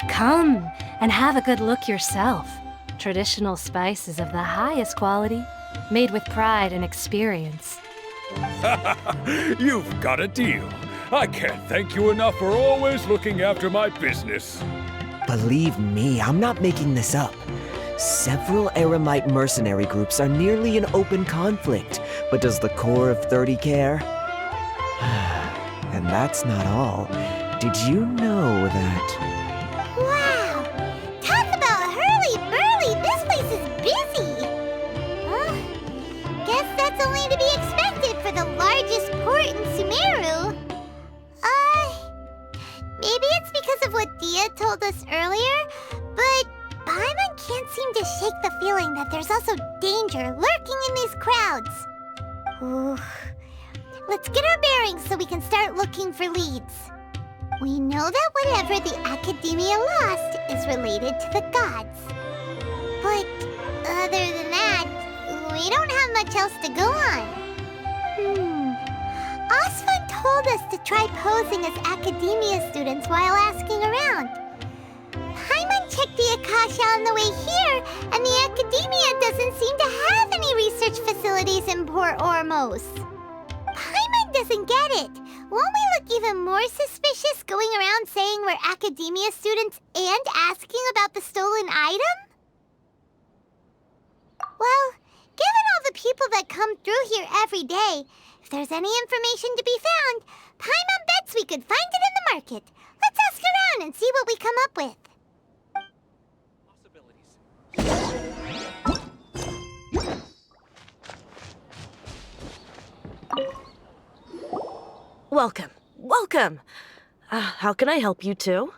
Come and have a good look yourself. Traditional spices of the highest quality, made with pride and experience. You've got a deal. I can't thank you enough for always looking after my business. Believe me, I'm not making this up. Several Eremite mercenary groups are nearly in open conflict, but does the core of 30 care? And that's not all. Did you know that... Wow! Talk about hurly-burly! This place is busy! Huh? Guess that's only to be expected for the largest port in Sumeru. Maybe it's because of what Dia told us earlier, but Paimon can't seem to shake the feeling that there's also danger lurking in these crowds. Ooh. Let's get our bearings so we can start looking for leads. We know that whatever the Academia lost is related to the gods. But other than that, we don't have much else to go on. Osfun told us to try posing as Academia students while asking around. Paimon checked the Akasha on the way here, and the Academia doesn't seem to have any research facilities in Port Ormos. Paimon doesn't get it. Won't we look even more suspicious going around saying we're Academia students and asking about the stolen item? Well, given all the people that come through here every day, if there's any information to be found, Paimon bets we could find it in the market. Let's ask around and see what we come up with. Welcome. Welcome. How can I help you two?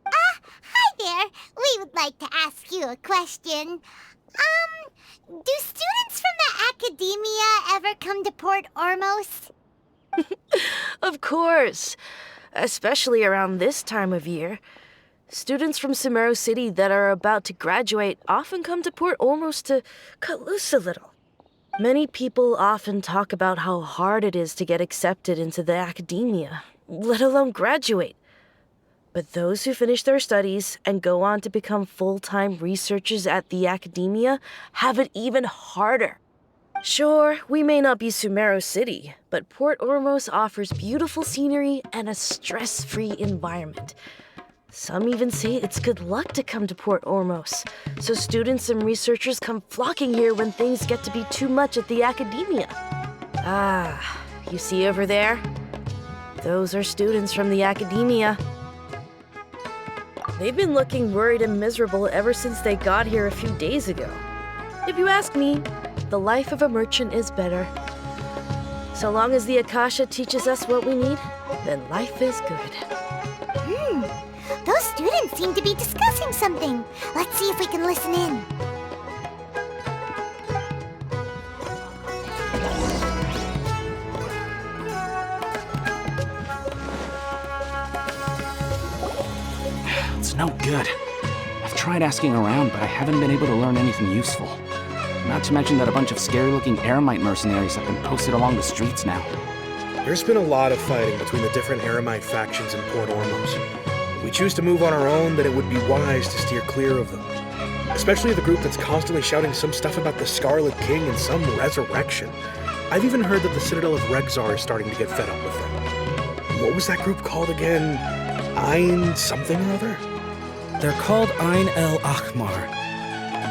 Hi there. We would like to ask you a question. Do students from the Academia ever come to Port Ormos? Of course. especially around this time of year. Students from Sumeru City that are about to graduate often come to Port Ormos to cut loose a little. Many people often talk about how hard it is to get accepted into the academia, let alone graduate. But those who finish their studies and go on to become full-time researchers at the academia have it even harder. Sure, we may not be Sumeru City, but Port Ormos offers beautiful scenery and a stress-free environment. Some even say it's good luck to come to Port Ormos, so students and researchers come flocking here when things get to be too much at the academia. Ah, you see over there? Those are students from the academia. They've been looking worried and miserable ever since they got here a few days ago. If you ask me, the life of a merchant is better. So long as the Akasha teaches us what we need, then life is good. Those students seem to be discussing something. Let's see if we can listen in. It's no good. I've tried asking around, but I haven't been able to learn anything useful. Not to mention that a bunch of scary-looking Eremite mercenaries have been posted along the streets now. There's been a lot of fighting between the different Eremite factions in Port Ormos. If we choose to move on our own, then it would be wise to steer clear of them. Especially the group that's constantly shouting some stuff about the Scarlet King and some resurrection. I've even heard that the Citadel of Rexar is starting to get fed up with them. What was that group called again? Ein something or other? They're called Ein El Akhmar.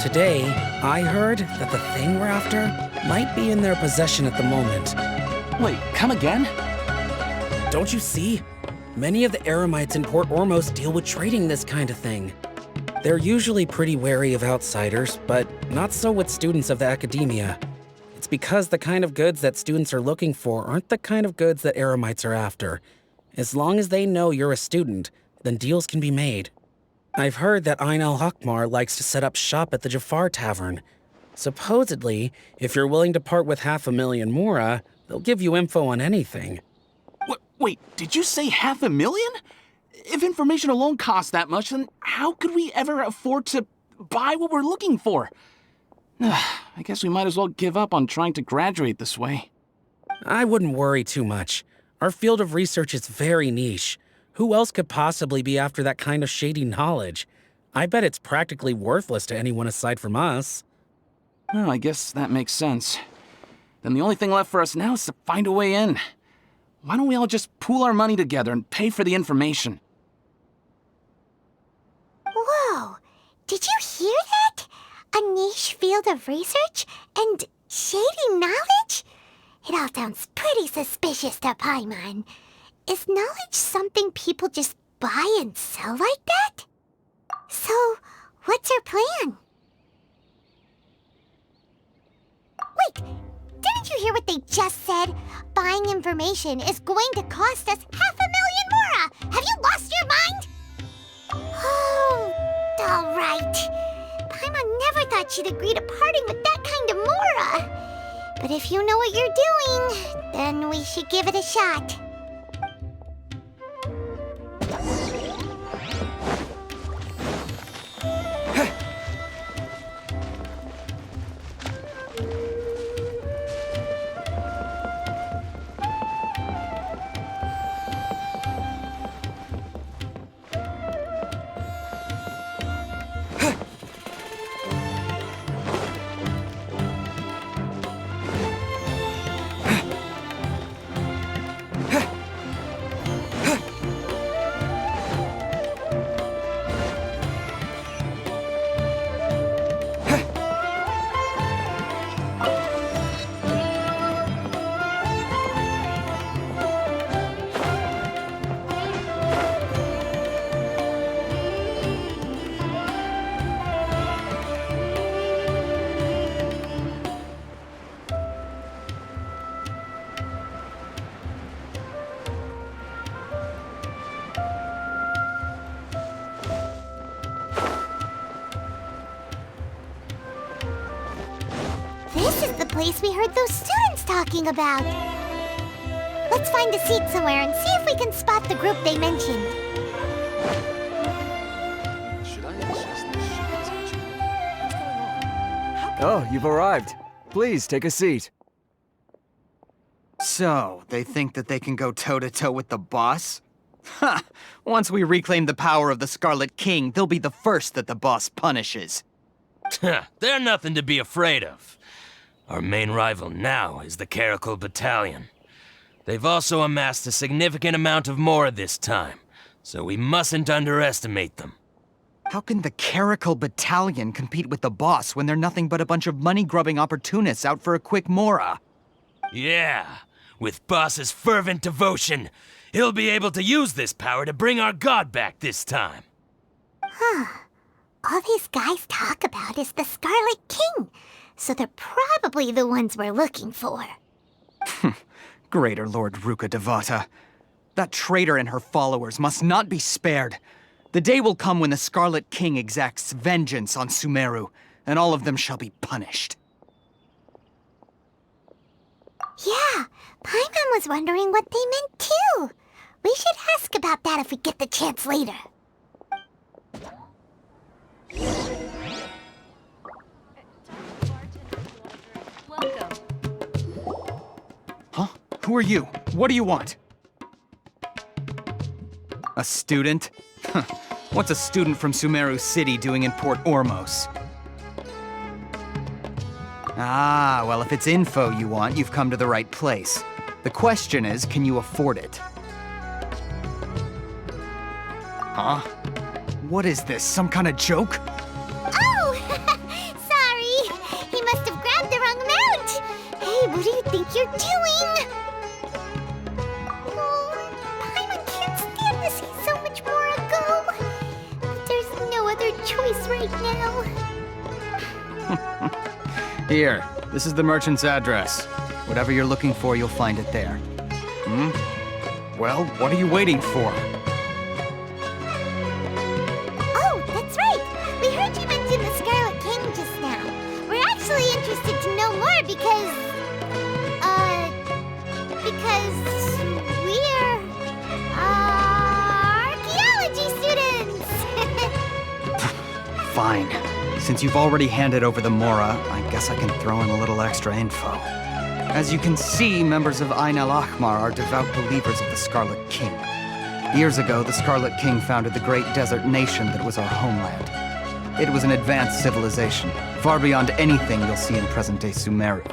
Today, I heard that the thing we're after might be in their possession at the moment. Wait, come again? Don't you see? Many of the Eremites in Port Ormos deal with trading this kind of thing. They're usually pretty wary of outsiders, but not so with students of the academia. It's because the kind of goods that students are looking for aren't the kind of goods that Eremites are after. As long as they know you're a student, then deals can be made. I've heard that Ein El Hakmar likes to set up shop at the Jafar Tavern. Supposedly, if you're willing to part with 500,000 Mora, they'll give you info on anything. Wait, did you say 500,000? If information alone costs that much, then how could we ever afford to buy what we're looking for? I guess we might as well give up on trying to graduate this way. I wouldn't worry too much. Our field of research is very niche. Who else could possibly be after that kind of shady knowledge? I bet it's practically worthless to anyone aside from us. Well, I guess that makes sense. Then the only thing left for us now is to find a way in. Why don't we all just pool our money together and pay for the information? Whoa! Did you hear that? A niche field of research and shady knowledge? It all sounds pretty suspicious to Paimon. Is knowledge something people just buy and sell like that? So, what's our plan? Wait, didn't you hear what they just said? Buying information is going to cost us 500,000 Mora! Have you lost your mind? Oh, all right. Paimon never thought she'd agree to parting with that kind of Mora. But if you know what you're doing, then we should give it a shot. This is the place we heard those students talking about. Let's find a seat somewhere and see if we can spot the group they mentioned. Oh, you've arrived. Please take a seat. So, they think that they can go toe-to-toe with the boss? Ha! Once we reclaim the power of the Scarlet King, they'll be the first that the boss punishes. They're nothing to be afraid of. Our main rival now is the Caracal Battalion. They've also amassed a significant amount of Mora this time, so we mustn't underestimate them. How can the Caracal Battalion compete with the boss when they're nothing but a bunch of money-grubbing opportunists out for a quick Mora? Yeah, with Boss's fervent devotion, he'll be able to use this power to bring our god back this time. All these guys talk about is the Scarlet King, so they're probably the ones we're looking for. Greater Lord Ruka Devata. That traitor and her followers must not be spared. The day will come when the Scarlet King exacts vengeance on Sumeru, and all of them shall be punished. Yeah, Paimon was wondering what they meant too. We should ask about that if we get the chance later. Welcome. Huh? Who are you? What do you want? A student? Huh. What's a student from Sumeru City doing in Port Ormos? Ah, well, if it's info you want, you've come to the right place. The question is, can you afford it? Huh? What is this, some kind of joke? Oh! Sorry! He must have grabbed the wrong amount! Hey, what do you think you're doing? Oh, Paimon can't stand to see so much more go. But there's no other choice right now. Here, this is the merchant's address. Whatever you're looking for, you'll find it there. Well, what are you waiting for? Oh, that's right! We heard you mention the Scarlet King just now. We're actually interested to know more because we're, archaeology students! Fine. Since you've already handed over the Mora, I guess I can throw in a little extra info. As you can see, members of Ain al-Ahmar are devout believers of the Scarlet King. Years ago, the Scarlet King founded the great desert nation that was our homeland. It was an advanced civilization, far beyond anything you'll see in present-day Sumeru.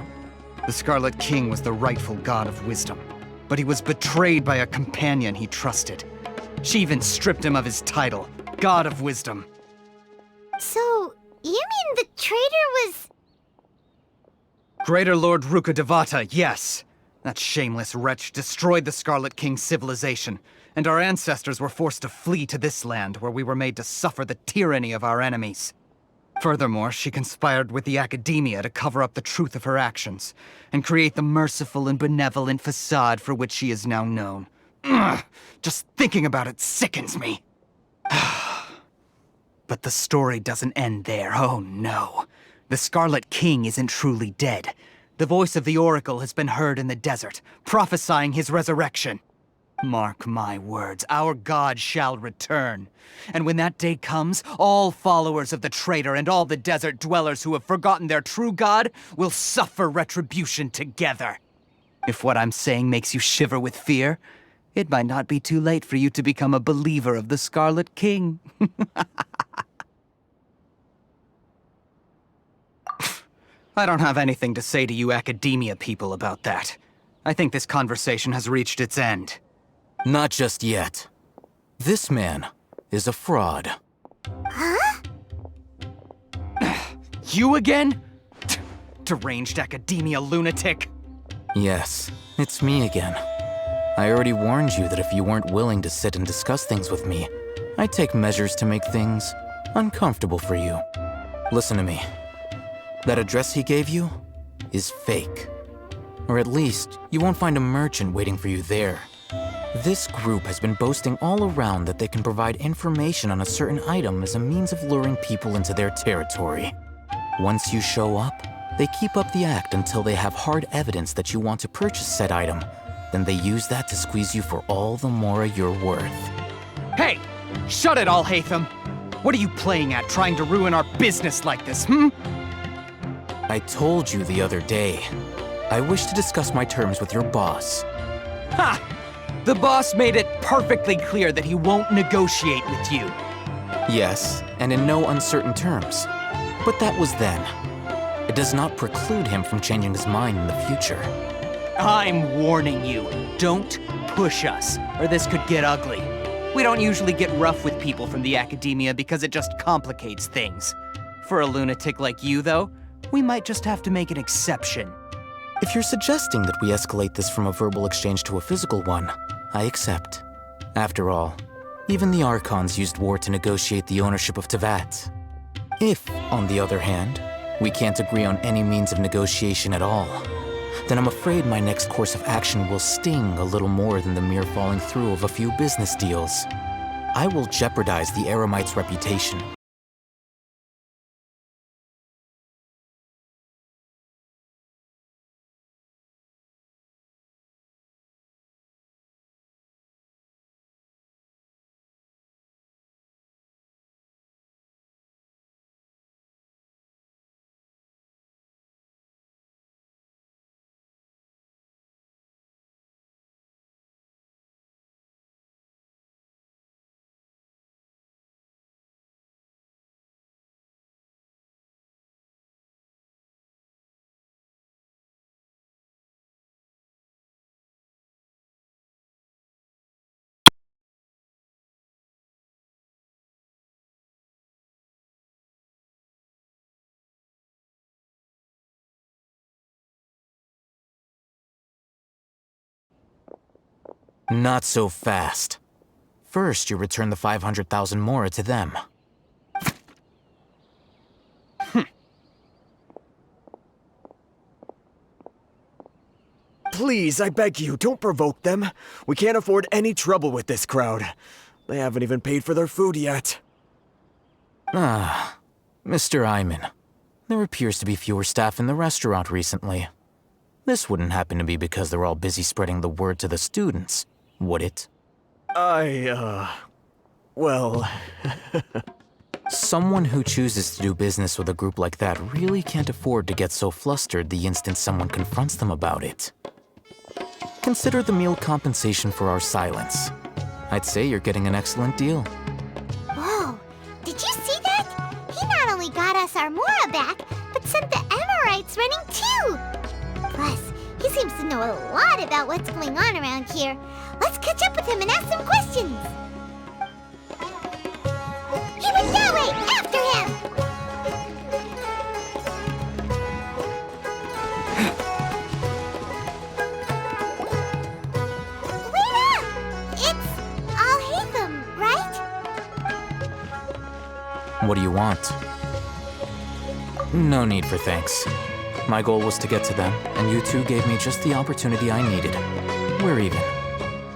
The Scarlet King was the rightful god of wisdom, but he was betrayed by a companion he trusted. She even stripped him of his title, God of Wisdom. So, you mean the traitor was... Greater Lord Ruka Devata, yes. That shameless wretch destroyed the Scarlet King's civilization, and our ancestors were forced to flee to this land where we were made to suffer the tyranny of our enemies. Furthermore, she conspired with the Academia to cover up the truth of her actions, and create the merciful and benevolent facade for which she is now known. Ugh, just thinking about it sickens me. But the story doesn't end there, oh no. The Scarlet King isn't truly dead. The voice of the Oracle has been heard in the desert, prophesying his resurrection. Mark my words, our god shall return. And when that day comes, all followers of the traitor and all the desert dwellers who have forgotten their true god will suffer retribution together. If what I'm saying makes you shiver with fear, it might not be too late for you to become a believer of the Scarlet King. I don't have anything to say to you Academia people about that. I think this conversation has reached its end. Not just yet. This man is a fraud. Huh? You again? Deranged Academia lunatic. Yes, it's me again. I already warned you that if you weren't willing to sit and discuss things with me, I'd take measures to make things uncomfortable for you. Listen to me. That address he gave you is fake. Or at least, you won't find a merchant waiting for you there. This group has been boasting all around that they can provide information on a certain item as a means of luring people into their territory. Once you show up, they keep up the act until they have hard evidence that you want to purchase said item, then they use that to squeeze you for all the Mora you're worth. Hey! Shut it all, Hatham! What are you playing at, trying to ruin our business like this, hmm? I told you the other day. I wish to discuss my terms with your boss. Ha! The boss made it perfectly clear that he won't negotiate with you. Yes, and in no uncertain terms. But that was then. It does not preclude him from changing his mind in the future. I'm warning you, don't push us, or this could get ugly. We don't usually get rough with people from the academia because it just complicates things. For a lunatic like you, though, we might just have to make an exception. If you're suggesting that we escalate this from a verbal exchange to a physical one, I accept. After all, even the Archons used war to negotiate the ownership of Tevat. If, on the other hand, we can't agree on any means of negotiation at all, then I'm afraid my next course of action will sting a little more than the mere falling through of a few business deals. I will jeopardize the Eremite's reputation. Not so fast. First, you return the 500,000 Mora to them. Please, I beg you, don't provoke them. We can't afford any trouble with this crowd. They haven't even paid for their food yet. Ah, Mr. Iman. There appears to be fewer staff in the restaurant recently. This wouldn't happen to be because they're all busy spreading the word to the students, would it? Well... Someone who chooses to do business with a group like that really can't afford to get so flustered the instant someone confronts them about it. Consider the meal compensation for our silence. I'd say you're getting an excellent deal. Whoa, did you see that? He not only got us our Mora back, but sent the Emirites running too! Plus, he seems to know a lot about what's going on around here. Let's catch up with him and ask some questions! He went that way! After him! Wait up! It's Al-Haytham, right? What do you want? No need for thanks. My goal was to get to them, and you two gave me just the opportunity I needed. We're even.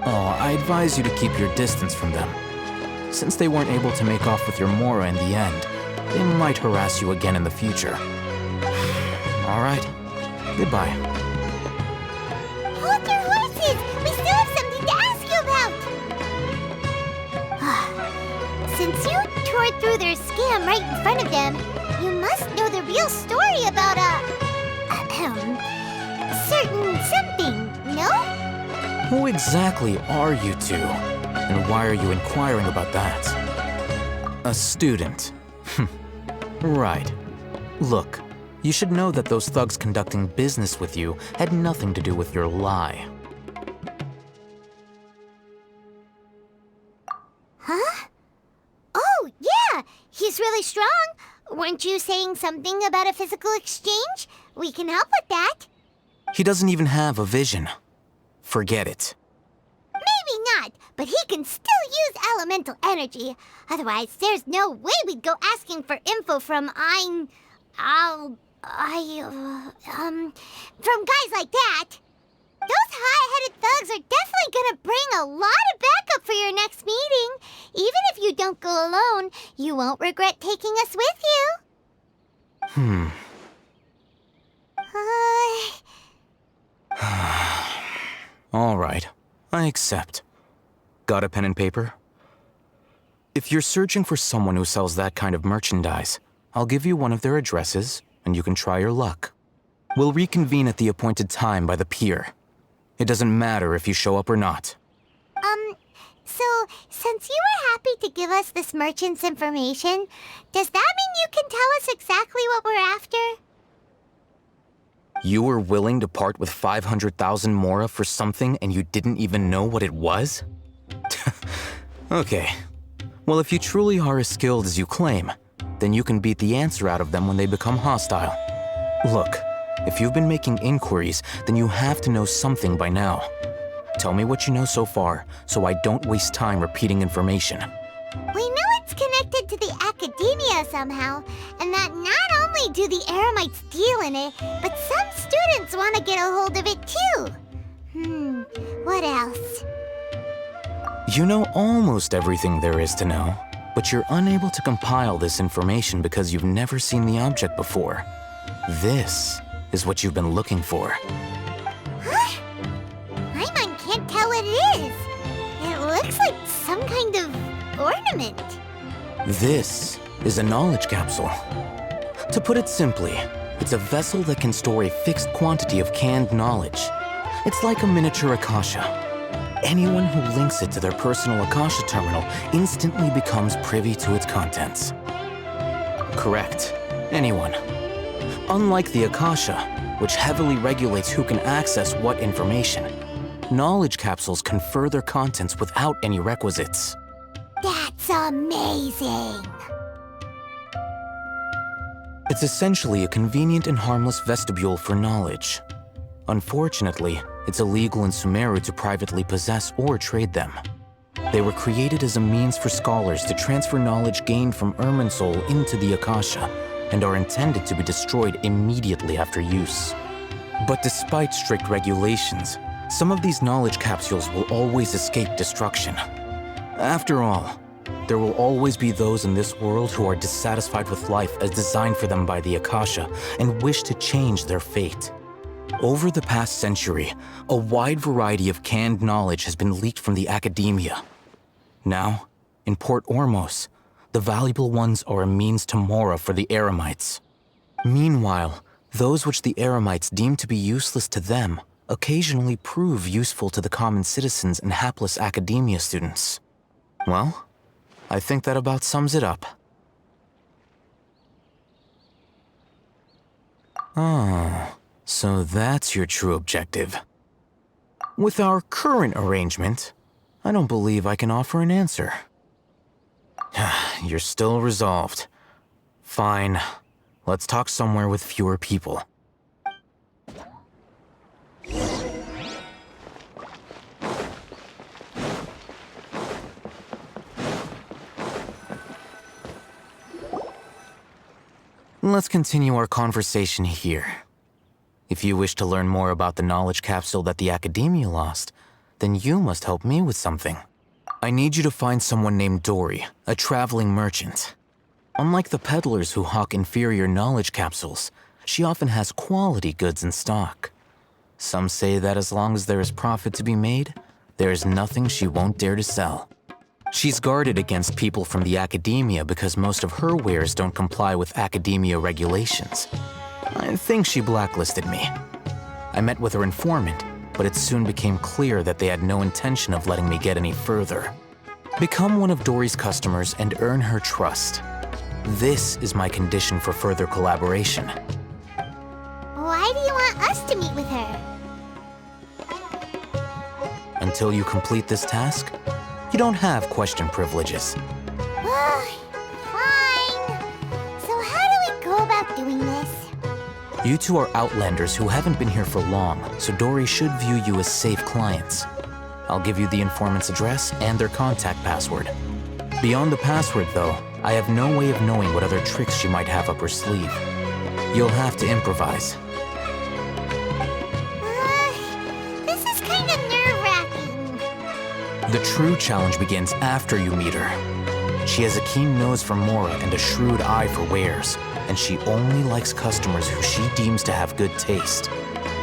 Oh, I advise you to keep your distance from them. Since they weren't able to make off with your Mora in the end, they might harass you again in the future. All right. Goodbye. Hold your horses! We still have something to ask you about! Since you tore through their scam right in front of them, you must know the real story about certain something, no? Who exactly are you two? And why are you inquiring about that? A student. Right. Look, you should know that those thugs conducting business with you had nothing to do with your lie. Huh? Oh, yeah! He's really strong! Weren't you saying something about a physical exchange? We can help with that. He doesn't even have a vision. Forget it. Maybe not, but he can still use elemental energy. Otherwise, there's no way we'd go asking for info from from guys like that. Those hot-headed thugs are definitely gonna bring a lot of backup for your next meeting. Even if you don't go alone, you won't regret taking us with you. All right, I accept. Got a pen and paper? If you're searching for someone who sells that kind of merchandise, I'll give you one of their addresses, and you can try your luck. We'll reconvene at the appointed time by the pier. It doesn't matter if you show up or not. So, since you were happy to give us this merchant's information, does that mean you can tell us exactly what we're after? You were willing to part with 500,000 mora for something and you didn't even know what it was? Okay. Well, if you truly are as skilled as you claim, then you can beat the answer out of them when they become hostile. Look, if you've been making inquiries, then you have to know something by now. Tell me what you know so far, so I don't waste time repeating information. We know it's connected to the academia somehow, and that not only do the Eremites deal in it, but some students want to get a hold of it too. What else? You know almost everything there is to know, but you're unable to compile this information because you've never seen the object before. This is what you've been looking for. Huh? Paimon can't tell what it is. It looks like some kind of ornament. This is a knowledge capsule. To put it simply, it's a vessel that can store a fixed quantity of canned knowledge. It's like a miniature Akasha. Anyone who links it to their personal Akasha terminal instantly becomes privy to its contents. Correct. Anyone. Unlike the Akasha, which heavily regulates who can access what information, knowledge capsules confer their contents without any requisites. That's amazing! It's essentially a convenient and harmless vestibule for knowledge. Unfortunately, it's illegal in Sumeru to privately possess or trade them. They were created as a means for scholars to transfer knowledge gained from Irminsul into the Akasha, and are intended to be destroyed immediately after use. But despite strict regulations, some of these knowledge capsules will always escape destruction. After all, there will always be those in this world who are dissatisfied with life as designed for them by the Akasha and wish to change their fate. Over the past century, a wide variety of canned knowledge has been leaked from the academia. Now, in Port Ormos, the valuable ones are a means to mora for the Eremites. Meanwhile, those which the Eremites deem to be useless to them occasionally prove useful to the common citizens and hapless academia students. Well, I think that about sums it up. Oh, so that's your true objective. With our current arrangement, I don't believe I can offer an answer. You're still resolved. Fine. Let's talk somewhere with fewer people. Let's continue our conversation here. If you wish to learn more about the knowledge capsule that the Academia lost, then you must help me with something. I need you to find someone named Dory, a traveling merchant. Unlike the peddlers who hawk inferior knowledge capsules, she often has quality goods in stock. Some say that as long as there is profit to be made, there is nothing she won't dare to sell. She's guarded against people from the Academia because most of her wares don't comply with Academia regulations. I think she blacklisted me. I met with her informant, but it soon became clear that they had no intention of letting me get any further. Become one of Dory's customers and earn her trust. This is my condition for further collaboration. Why do you want us to meet with her? Until you complete this task, you don't have question privileges. Fine. So how do we go about doing this? You two are outlanders who haven't been here for long, so Dory should view you as safe clients. I'll give you the informant's address and their contact password. Beyond the password, though, I have no way of knowing what other tricks she might have up her sleeve. You'll have to improvise. This is kind of nerve-wracking. The true challenge begins after you meet her. She has a keen nose for mora and a shrewd eye for wares, and she only likes customers who she deems to have good taste.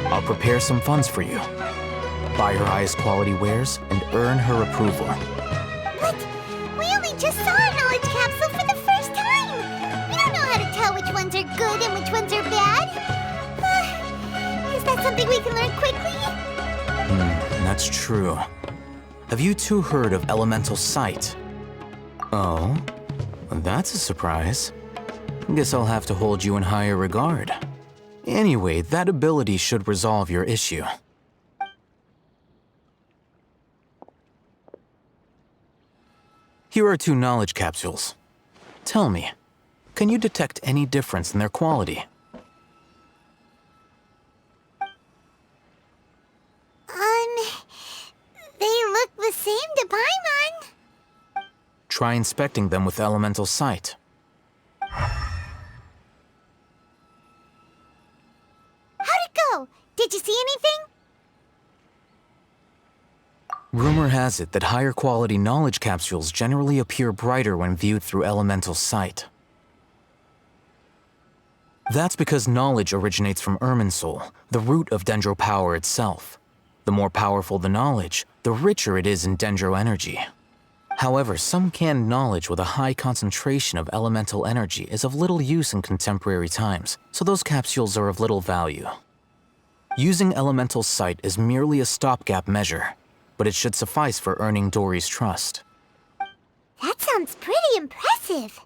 I'll prepare some funds for you. buy her highest quality wares, and earn her approval. But we only just saw a knowledge capsule for the first time. We don't know how to tell which ones are good and which ones are bad. Is that something we can learn quickly? That's true. Have you two heard of elemental sight? Oh, that's a surprise. Guess I'll have to hold you in higher regard. Anyway, that ability should resolve your issue. Here are 2 knowledge capsules. Tell me, can you detect any difference in their quality? They look the same to Paimon. Try inspecting them with elemental sight. How'd it go? Did you see anything? Rumor has it that higher quality knowledge capsules generally appear brighter when viewed through elemental sight. That's because knowledge originates from Irminsul, the root of Dendro power itself. The more powerful the knowledge, the richer it is in Dendro energy. However, some canned knowledge with a high concentration of elemental energy is of little use in contemporary times, so those capsules are of little value. Using elemental sight is merely a stopgap measure, but it should suffice for earning Dory's trust. That sounds pretty impressive.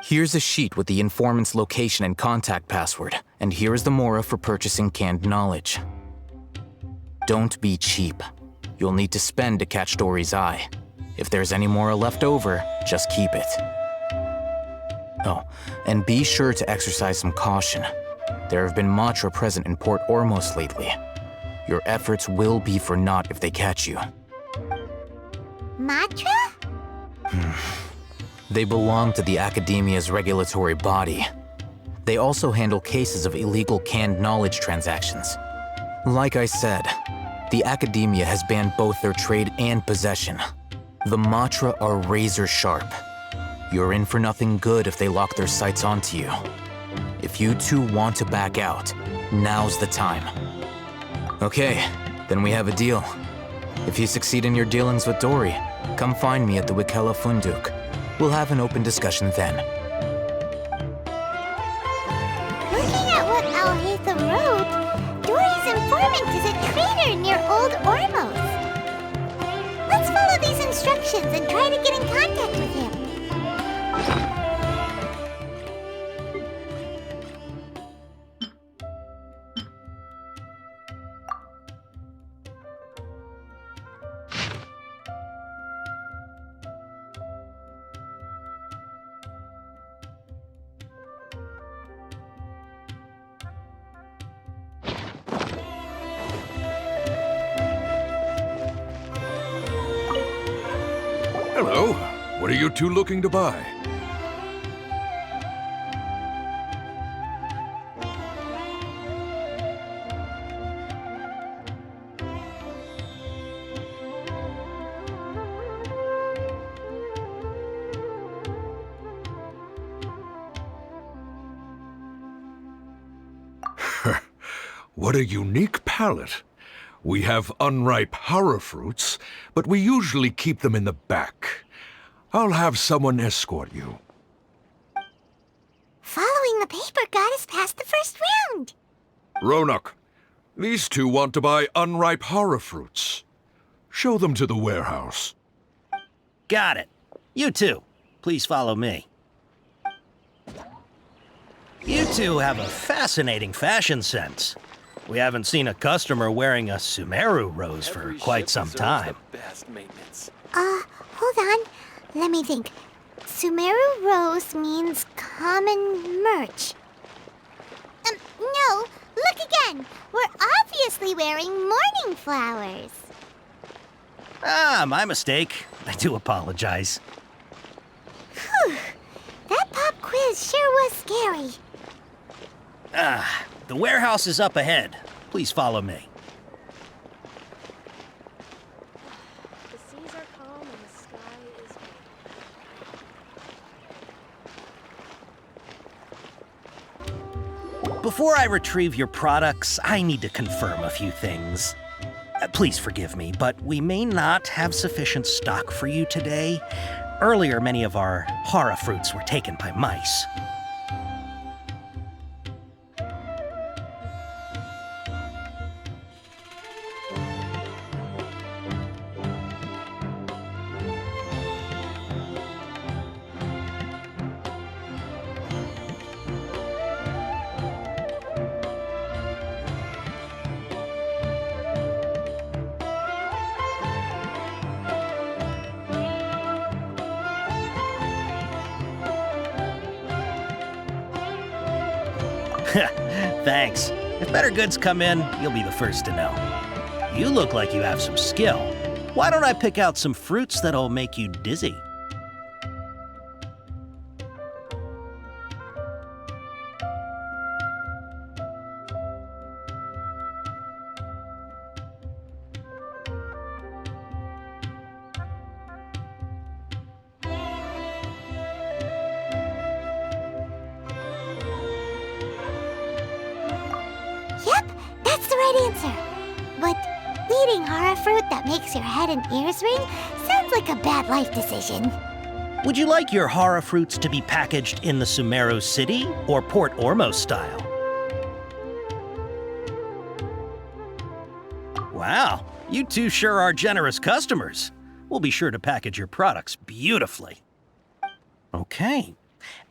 Here's a sheet with the informant's location and contact password, and here is the Mora for purchasing canned knowledge. Don't be cheap. You'll need to spend to catch Dory's eye. If there's any Mora left over, just keep it. Oh, and be sure to exercise some caution. There have been Matra present in Port Ormos lately. Your efforts will be for naught if they catch you. Matra? They belong to the Academia's regulatory body. They also handle cases of illegal canned knowledge transactions. Like I said, the Academia has banned both their trade and possession. The Matra are razor sharp. You're in for nothing good if they lock their sights onto you. If you two want to back out, now's the time. Okay, then we have a deal. If you succeed in your dealings with Dory, come find me at the Wikela Funduk. We'll have an open discussion then. Looking at what Alhaitha wrote, Dory's informant is a trader near Old Ormos. Let's follow these instructions and try to get in contact with him. Hello. What are you two looking to buy? What a unique palette. We have unripe horror fruits, but we usually keep them in the back. I'll have someone escort you. Following the paper got us past the first round. Ronak, these two want to buy unripe horror fruits. Show them to the warehouse. Got it. You two, please follow me. You two have a fascinating fashion sense. We haven't seen a customer wearing a Sumeru rose for quite some time. Hold on. Let me think. Sumeru rose means common merch. No, look again. We're obviously wearing morning flowers. Ah, my mistake. I do apologize. Whew. That pop quiz sure was scary. The warehouse is up ahead. Please follow me. The seas are calm and the sky is blue. Before I retrieve your products, I need to confirm a few things. Please forgive me, but we may not have sufficient stock for you today. Earlier, many of our hara fruits were taken by mice. Thanks. If better goods come in, you'll be the first to know. You look like you have some skill. Why don't I pick out some fruits that'll make you dizzy? Yep, that's the right answer. But eating hara fruit that makes your head and ears ring sounds like a bad life decision. Would you like your hara fruits to be packaged in the Sumeru City or Port Ormos style? Wow, you two sure are generous customers. We'll be sure to package your products beautifully. Okay,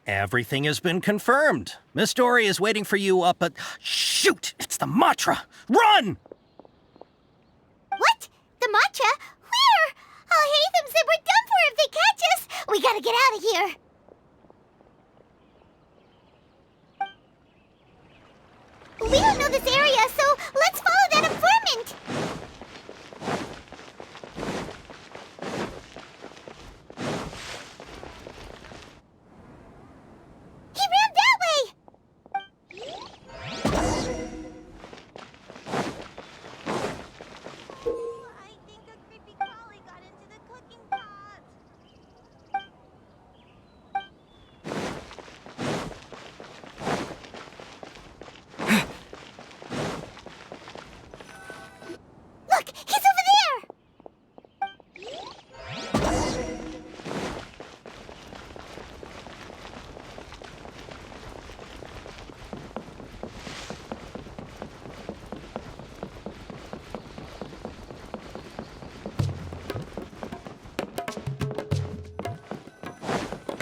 everything has been confirmed. Miss Dory is waiting for you up at... Shoot, it's the Matra! Run! What? The matcha? Where? Oh, Hatham said we're done for if they catch us. We gotta get out of here. We don't know this area, so let's follow that informant. He ran that way. I think a creepy crawly got into the cooking pot. Look, he's over there.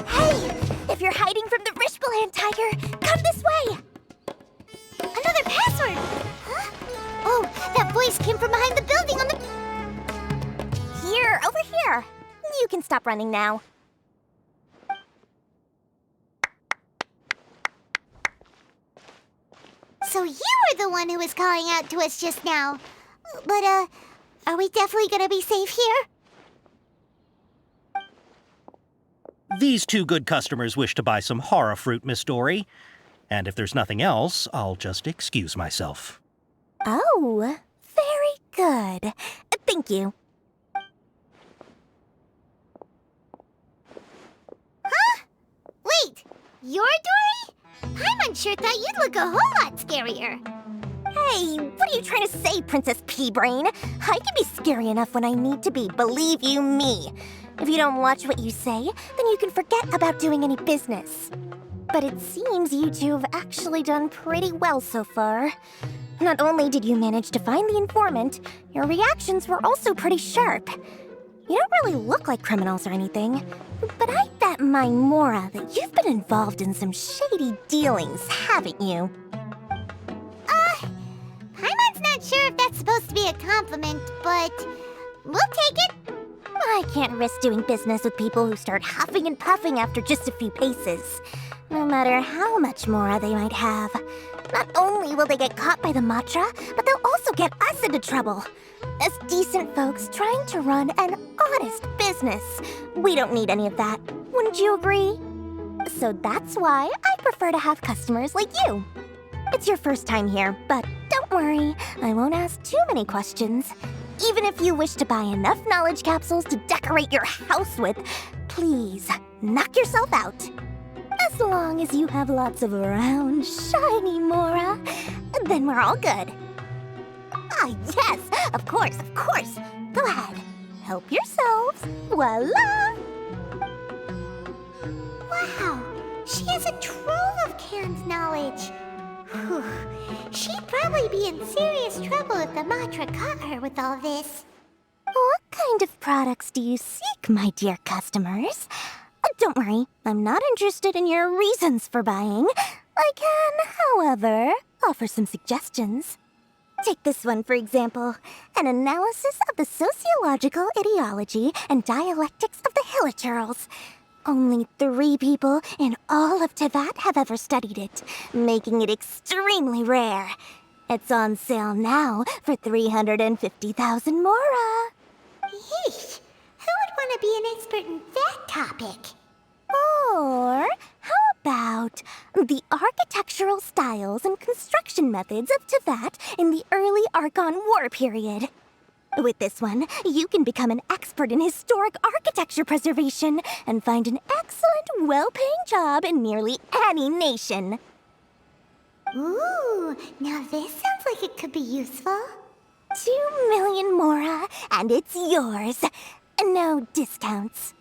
Hey, if you're hiding from the Rishbaland tiger, come this way. Another password. Huh? Oh, that voice came from behind the building on the... Here, over here. You can stop running now. So you were the one who was calling out to us just now. But, are we definitely gonna be safe here? These two good customers wish to buy some hara fruit, Miss Dory. And if there's nothing else, I'll just excuse myself. Oh, very good. Thank you. Huh? Wait, you're Dory? Paimon sure thought you'd look a whole lot scarier. Hey, what are you trying to say, Princess Pea-Brain? I can be scary enough when I need to be, believe you me. If you don't watch what you say, then you can forget about doing any business. But it seems you two have actually done pretty well so far. Not only did you manage to find the informant, your reactions were also pretty sharp. You don't really look like criminals or anything, but I bet my Mora that you've been involved in some shady dealings, haven't you? Paimon's not sure if that's supposed to be a compliment, but we'll take it. I can't risk doing business with people who start huffing and puffing after just a few paces, no matter how much Mora they might have. Not only will they get caught by the Matra, but they'll also get us into trouble. As decent folks trying to run an honest business, we don't need any of that. Wouldn't you agree? So that's why I prefer to have customers like you. It's your first time here, but don't worry, I won't ask too many questions. Even if you wish to buy enough knowledge capsules to decorate your house with, please knock yourself out. As long as you have lots of round, shiny Mora, then we're all good. Ah, yes! Of course. Go ahead. Help yourselves. Voila! Wow, she has a trove of canned knowledge. Whew. She'd probably be in serious trouble if the Matra caught her with all this. What kind of products do you seek, my dear customers? Don't worry, I'm not interested in your reasons for buying. I can, however, offer some suggestions. Take this one, for example. An analysis of the sociological ideology and dialectics of the Hilichurls. Only 3 people in all of Teyvat have ever studied it, making it extremely rare. It's on sale now for 350,000 mora. Yeesh! Who would want to be an expert in that topic? Or how about the architectural styles and construction methods of Teyvat in the early Archon War period? With this one, you can become an expert in historic architecture preservation and find an excellent, well-paying job in nearly any nation. Ooh, now this sounds like it could be useful. 2 million mora, and it's yours. No discounts.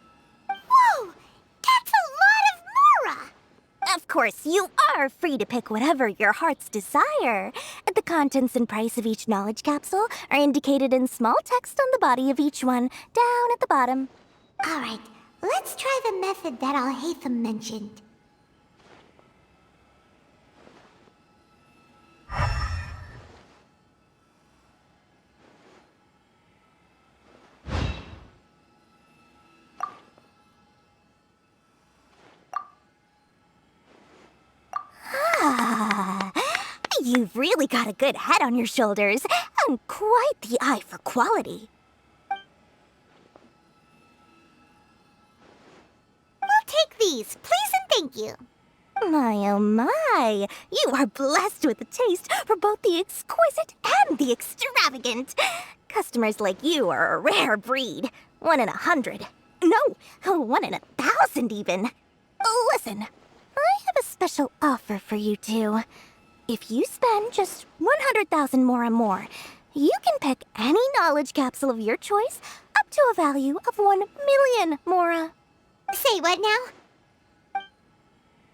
Whoa! That's a lot of mora! Of course, you are free to pick whatever your heart's desire. The contents and price of each knowledge capsule are indicated in small text on the body of each one, down at the bottom. All right, let's try the method that Alhaitham mentioned. You've really got a good head on your shoulders, and quite the eye for quality. We'll take these, please and thank you. My, oh my, you are blessed with a taste for both the exquisite and the extravagant. Customers like you are a rare breed. 1 in 100. No, 1 in 1,000 even. Listen, I have a special offer for you two. If you spend just 100,000 more, you can pick any knowledge capsule of your choice up to a value of 1 million mora. Say what now?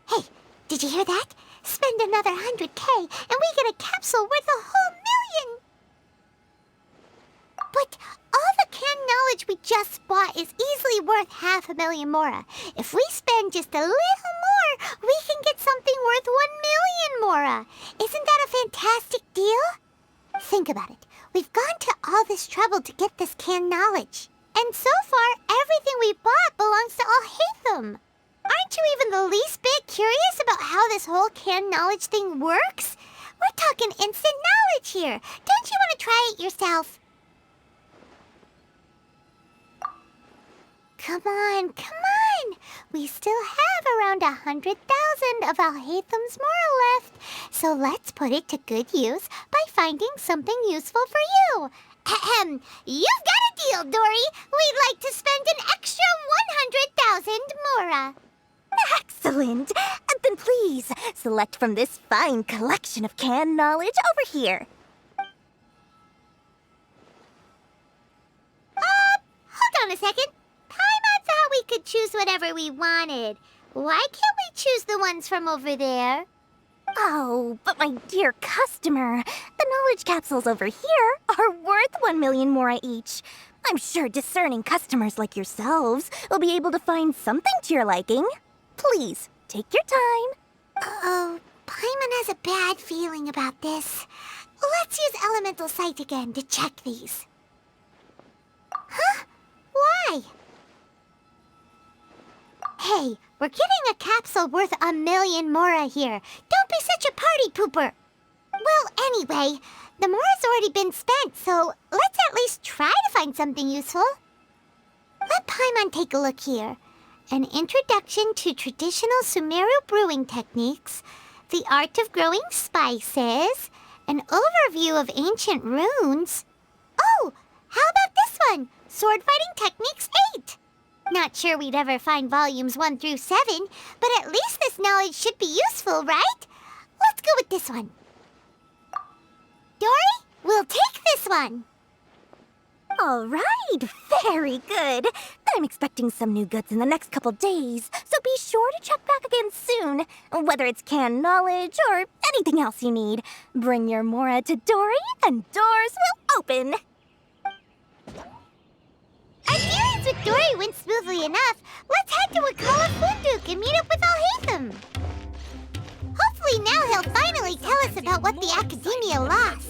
Hey, did you hear that? Spend another 100K and we get a capsule worth a whole million! But all the canned knowledge we just bought is easily worth 500,000 mora. If we spend just a little more, we can get something worth 1 million mora. Isn't that a fantastic deal? Think about it. We've gone to all this trouble to get this canned knowledge. And so far, everything we bought belongs to Alhaitham. Aren't you even the least bit curious about how this whole canned knowledge thing works? We're talking instant knowledge here. Don't you want to try it yourself? Come on. We still have around 100,000 of Alhaitham's mora left, so let's put it to good use by finding something useful for you. Ahem. You've got a deal, Dory. We'd like to spend an extra 100,000 mora. Excellent. Then please, select from this fine collection of canned knowledge over here. Hold on a second. Paimon thought we could choose whatever we wanted. Why can't we choose the ones from over there? Oh, but my dear customer, the knowledge capsules over here are worth 1 million mora each. I'm sure discerning customers like yourselves will be able to find something to your liking. Please, take your time. Uh-oh, Paimon has a bad feeling about this. Let's use Elemental Sight again to check these. Huh? Why? Hey, we're getting a capsule worth 1 million mora here. Don't be such a party pooper. Well, anyway, the mora's already been spent, so let's at least try to find something useful. Let Paimon take a look here. An introduction to traditional Sumeru brewing techniques, the art of growing spices, an overview of ancient runes. Oh, how about this one? Sword Fighting Techniques 8. Not sure we'd ever find volumes 1 through 7, but at least this knowledge should be useful, right? Let's go with this one. Dory, we'll take this one. All right, very good. I'm expecting some new goods in the next couple days, so be sure to check back again soon. Whether it's canned knowledge or anything else you need, bring your Mora to Dory and doors will open. Our dealings with Dory went smoothly enough. Let's head to Wakala Funduk and meet up with Alhaitham. Hopefully now he'll finally tell us about what the Academia lost.